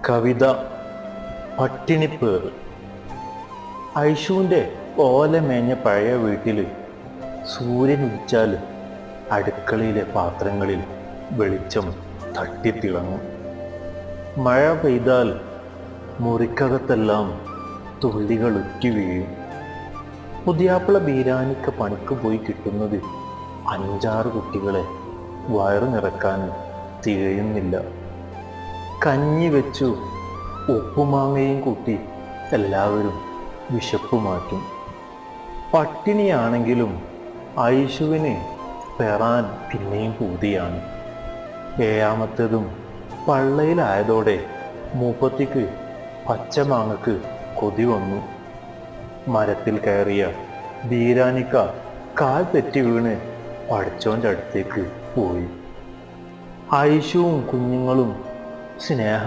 കവിത പട്ടിണിപ്പേറ്. ഐഷുവിൻ്റെ ഓലമേഞ്ഞ പഴയ വീട്ടിൽ സൂര്യൻ ഉദിച്ചാൽ അടുക്കളയിലെ പാത്രങ്ങളിൽ വെളിച്ചം തട്ടിത്തിളങ്ങും. മഴ പെയ്താൽ മുറിക്കകത്തെല്ലാം തുള്ളികൾ ഉറ്റി വീഴും. പുതിയാപ്പിള ബീരാനിക്ക് പണിക്ക് പോയി കിട്ടുന്നത് 5-6 കുട്ടികളെ വയറു നിറക്കാൻ തികയുന്നില്ല. കഞ്ഞി വെച്ചു ഉപ്പുമാങ്ങയും കൂട്ടി എല്ലാവരും വിശപ്പ് മാറ്റും. പട്ടിണിയാണെങ്കിലും ഐഷുവിന് പെറാൻ പിന്നെയും പൂതിയാണ്. 7ാമത്തേതും പള്ളയിലായതോടെ മൂപ്പത്തിക്ക് പച്ചമാങ്ങക്ക് കൊതി വന്നു. മരത്തിൽ കയറിയ ബീരാനിക്ക കാൽ തെറ്റി വീണ് പഠിച്ചോൻ്റെ അടുത്തേക്ക് പോയി. ഐഷുവും കുഞ്ഞുങ്ങളും സ്നേഹം